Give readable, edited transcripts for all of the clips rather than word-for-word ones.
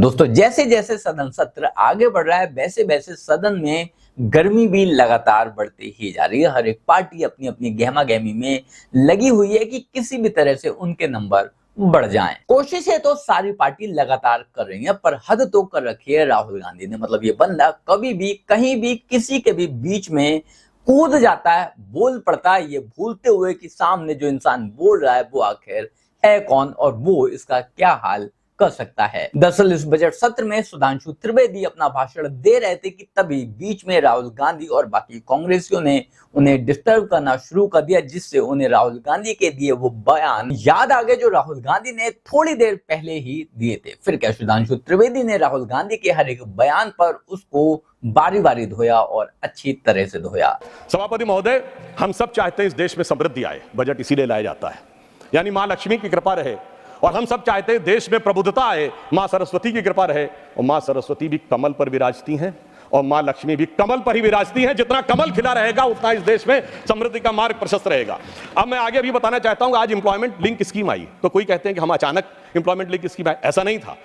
दोस्तों जैसे जैसे सदन सत्र आगे बढ़ रहा है वैसे वैसे सदन में गर्मी भी लगातार बढ़ती ही जा रही है। हर एक पार्टी अपनी अपनी गहमा गहमी में लगी हुई है कि किसी भी तरह से उनके नंबर बढ़ जाएं। कोशिशें तो सारी पार्टी लगातार कर रही है, पर हद तो कर रखी है राहुल गांधी ने। मतलब ये बंदा कभी भी कहीं भी किसी के भी बीच में कूद जाता है, बोल पड़ता है, ये भूलते हुए कि सामने जो इंसान बोल रहा है वो आखिर है कौन और वो इसका क्या हाल कर सकता है। दरअसल इस बजट सत्र में सुधांशु त्रिवेदी अपना भाषण दे रहे थे कि तभी बीच में राहुल गांधी और बाकी कांग्रेसियों ने उन्हें डिस्टर्ब करना शुरू कर दिया, जिससे उन्हें राहुल गांधी के दिए वो बयान याद आ गए जो राहुल गांधी ने थोड़ी देर पहले ही दिए थे। फिर क्या, सुधांशु त्रिवेदी ने राहुल गांधी के हर एक बयान पर उसको बारी बारी धोया और अच्छी तरह से धोया। सभापति महोदय, हम सब चाहते हैं इस देश में समृद्धि आए, बजट इसीलिए लाया जाता है, यानी मां लक्ष्मी की कृपा रहे। और हम सब चाहते हैं देश में प्रबुद्धता आए, मां सरस्वती की कृपा रहे। और मां सरस्वती भी कमल पर विराजती हैं और मां लक्ष्मी भी कमल पर ही विराजती हैं। जितना कमल खिला रहेगा उतना इस देश में समृद्धि का मार्ग प्रशस्त रहेगा। अब मैं आगे भी बताना चाहता हूं, आज एम्प्लॉयमेंट लिंक स्कीम आई तो कोई कहते हैं कि हम अचानक एम्प्लॉयमेंट लिंक स्कीम आई, ऐसा नहीं था।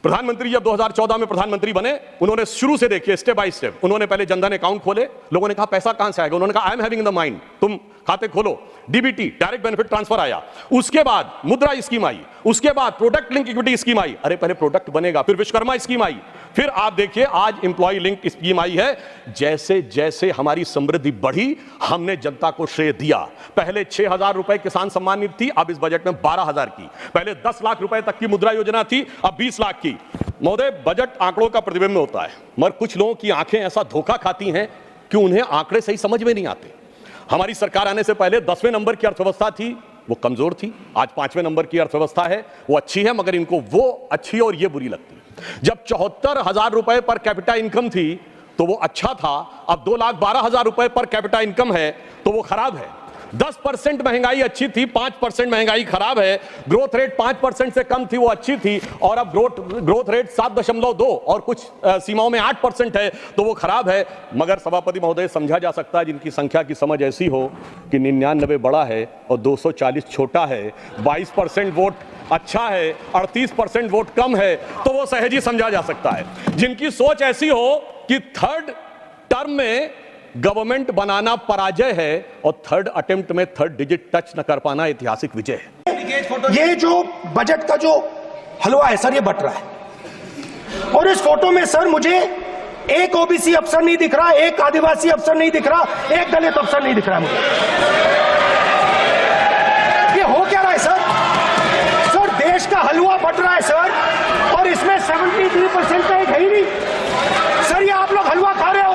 प्रधानमंत्री जब 2014 में प्रधानमंत्री बने, उन्होंने शुरू से देखिए स्टेप बाय स्टेप, उन्होंने पहले जनधन अकाउंट खोले। लोगों ने कहा पैसा कहां से आएगा, उन्होंने कहा I am having in the mind, तुम खाते खोलो। डीबीटी डायरेक्ट बेनिफिट ट्रांसफर आया, उसके बाद मुद्रा स्कीम आई, उसके बाद प्रोडक्ट लिंक इक्विटी स्कीम आई। अरे पहले प्रोडक्ट बनेगा, फिर विश्वकर्मा स्कीम आई, फिर आप देखिए आज एम्प्लॉय लिंक स्कीम आई है। जैसे जैसे हमारी समृद्धि बढ़ी, हमने जनता को श्रेय दिया। पहले 6,000 रुपए किसान सम्मान निधि थी, अब इस बजट में 12,000 की। पहले 10 लाख रुपए तक की मुद्रा योजना थी, अब 20 लाख की। महोदय, बजट आंकड़ों का प्रतिबिंब होता है, मगर कुछ लोगों की आंखें ऐसा धोखा खाती हैं कि उन्हें आंकड़े सही समझ में नहीं आते। हमारी सरकार आने से पहले 10वें नंबर की अर्थव्यवस्था थी, वो कमजोर थी। आज 5वें नंबर की अर्थव्यवस्था है, वो अच्छी है, मगर इनको वो अच्छी और ये बुरी लगती है। जब 74,000 रुपए पर कैपिटा इनकम थी तो वो अच्छा था, अब 2,12,000 रुपए पर कैपिटा इनकम है तो वो खराब है। 10% महंगाई अच्छी थी, 5% महंगाई खराब है। ग्रोथ रेट 5% से कम थी, वो अच्छी थी, और अब ग्रोथ रेट 7.2 और कुछ सीमाओं में 8% है तो वो खराब है। मगर सभापति महोदय, समझा जा सकता है जिनकी संख्या की समझ ऐसी हो कि 99 बड़ा है और 240 छोटा है, 22% वोट अच्छा है, 38% वोट कम है, तो वो सहज ही समझा जा सकता है। जिनकी सोच ऐसी हो कि थर्ड टर्म में गवर्नमेंट बनाना पराजय है और थर्ड अटेम्प्ट में थर्ड डिजिट टच न कर पाना ऐतिहासिक विजय है। ये जो बजट का जो हलवा है सर, ये बट रहा है। और इस फोटो में सर मुझे एक ओबीसी अफसर नहीं दिख रहा, एक आदिवासी अफसर नहीं दिख रहा, एक दलित अफसर नहीं दिख रहा मुझे। ये हो क्या रहा है सर? सर देश का हलवा बट रहा है सर, और इसमें 73% का एक है ही नहीं। सर ये आप लोग हलवा खा रहे हो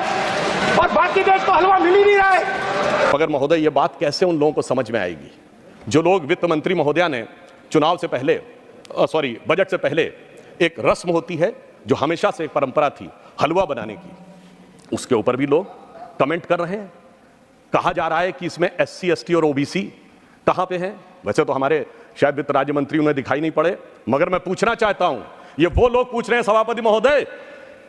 और बाकी देश को हलवा मिल ही नहीं रहा है। मगर महोदय, ये बात कैसे उन लोगों को समझ में आएगी जो लोग, वित्त मंत्री महोदया ने चुनाव से पहले, बजट से पहले एक रस्म होती है जो हमेशा से एक परंपरा थी हलवा बनाने की, उसके ऊपर भी लोग कमेंट कर रहे हैं। कहा जा रहा है कि इसमें SC ST और OBC कहां पे हैं। वैसे तो हमारे शायद वित्त राज्य मंत्री उन्हें दिखाई नहीं पड़े, मगर मैं पूछना चाहता हूं, ये वो लोग पूछ रहे हैं सभापति महोदय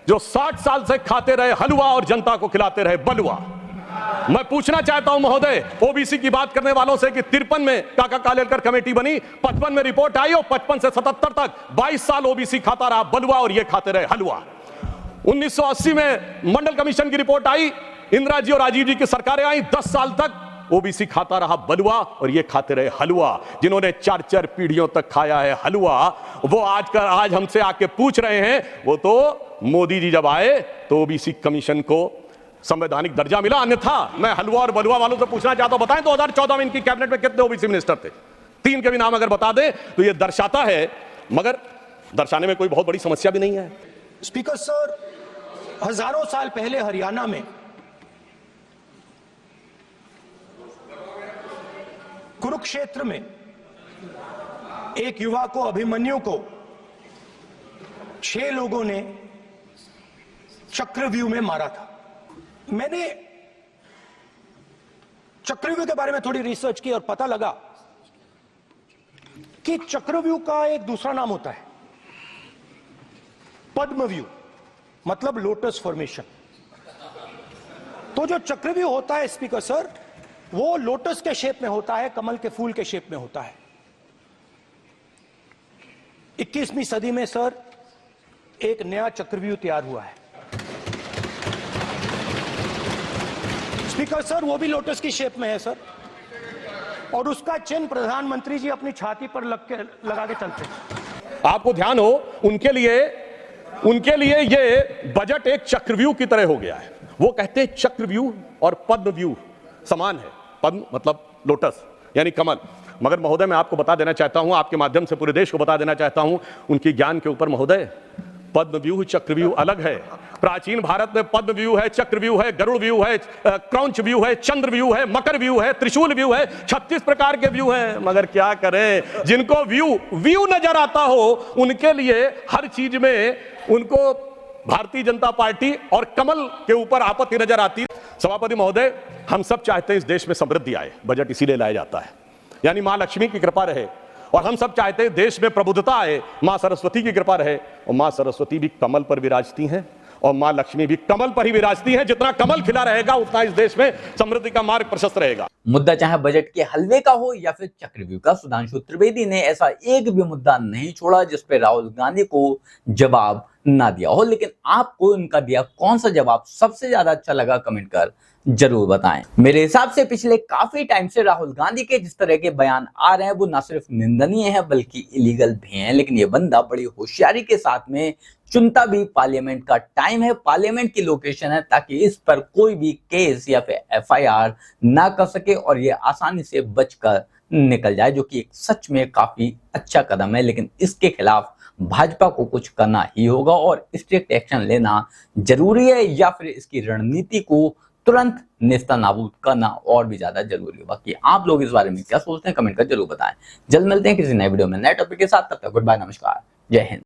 जो 60 साल से खाते रहे हलवा और जनता को खिलाते रहे बलुआ। मैं पूछना चाहता हूं महोदय, OBC की बात करने वालों से कि 53 में काका कालेलकर कमेटी बनी, 55 में रिपोर्ट आई और 55 से 77 तक 22 साल OBC खाता रहा बलुआ और ये खाते रहे हलवा। 1980 में मंडल कमीशन की रिपोर्ट आई, इंदिरा जी और राजीव जी की सरकारें आई, 10 साल तक OBC खाता रहा बलुआ और ये खाते रहे हलवा। जिन्होंने 4-4 पीढ़ियों तक खाया है हलवा, वो आज हमसे आके पूछ रहे हैं। वो तो मोदी जी जब आए तो OBC कमीशन को संवैधानिक दर्जा मिला, अन्यथा मैं हलवा और बलुआ वालों से पूछना चाहता हूं, बताएं 2014 में इनकी कैबिनेट में कितने OBC मिनिस्टर थे? 3 के भी नाम अगर बता दें तो ये दर्शाता है, मगर दर्शाने में कोई बहुत बड़ी समस्या भी नहीं है। स्पीकर सर, हजारों साल पहले हरियाणा में कुरुक्षेत्र में एक युवा को, अभिमन्यु को 6 लोगों ने चक्रव्यूह में मारा था। मैंने चक्रव्यूह के बारे में थोड़ी रिसर्च की और पता लगा कि चक्रव्यूह का एक दूसरा नाम होता है पद्मव्यूह, मतलब लोटस फॉर्मेशन। तो जो चक्रव्यूह होता है स्पीकर सर, वो लोटस के शेप में होता है, कमल के फूल के शेप में होता है। 21वीं सदी में सर एक नया चक्रव्यूह तैयार हुआ है। स्पीकर सर, वो भी लोटस की शेप में है सर, और उसका चिन्ह प्रधानमंत्री जी अपनी छाती पर लगा के चलते हैं। आपको ध्यान हो, उनके लिए ये बजट एक चक्रव्यूह की तरह हो गया है। वो कहते हैं चक्रव्यूह और पद्मव्यूह समान है। पद्म मतलब लोटस यानी कमल। मगर महोदय, मैं आपको बता देना चाहता हूं, आपके माध्यम से पूरे देश को बता देना चाहता हूं, उनकी ज्ञान के ऊपर महोदय, पद्मव्यूह चक्रव्यूह अलग है। प्राचीन भारत में पद्मव्यूह है, चक्रव्यूह है, गरुड़ व्यूह है, क्रौंच व्यूह है, चंद्र व्यूह है, मकर व्यूह है, त्रिशूल व्यूह है, 36 प्रकार के व्यू हैं। मगर क्या करें, जिनको व्यू नजर आता हो, उनके लिए हर चीज में उनको भारतीय जनता पार्टी और कमल के ऊपर आपत्ति नजर आती। सभापति महोदय, हम सब चाहते हैं इस देश में समृद्धि आए, बजट इसीलिए लाया जाता है, यानी मां लक्ष्मी की कृपा रहे। और हम सब चाहते हैं देश में प्रबुद्धता आए, मां सरस्वती की कृपा रहे। और मां सरस्वती भी कमल पर विराजती हैं और मां लक्ष्मी भी कमल पर ही विराजती हैं। जितना कमल खिला रहेगा, उतना इस देश में समृद्धि का मार्ग प्रशस्त रहेगा। मुद्दा चाहे बजट के हलवे का हो या फिर चक्रव्यूह का, सुधांशु त्रिवेदी ने ऐसा एक भी मुद्दा नहीं छोड़ा जिस पे राहुल गांधी को जवाब ना दिया हो। लेकिन आपको उनका दिया कौन सा जवाब सबसे ज्यादा अच्छा लगा, कमेंट कर जरूर बताएं। मेरे हिसाब से पिछले काफी टाइम से राहुल गांधी के जिस तरह के बयान आ रहे हैं वो ना सिर्फ निंदनीय है बल्कि इलीगल भी हैं। लेकिन ये बंदा बड़ी होशियारी के साथ में चुनता भी पार्लियामेंट का टाइम है, पार्लियामेंट की लोकेशन है, ताकि इस पर कोई भी केस या फिर एफआईआर ना कर सके और ये आसानी से बचकर निकल जाए, जो कि एक सच में काफी अच्छा कदम है। लेकिन इसके खिलाफ भाजपा को कुछ करना ही होगा और स्ट्रिक्ट एक्शन लेना जरूरी है, या फिर इसकी रणनीति को तुरंत नेस्तनाबूद करना और भी ज्यादा जरूरी है। बाकी आप लोग इस बारे में क्या सोचते हैं, कमेंट कर जरूर बताएं। जल्द मिलते हैं किसी नए वीडियो में नए टॉपिक के साथ। तब तक गुड बाय, नमस्कार, जय हिंद।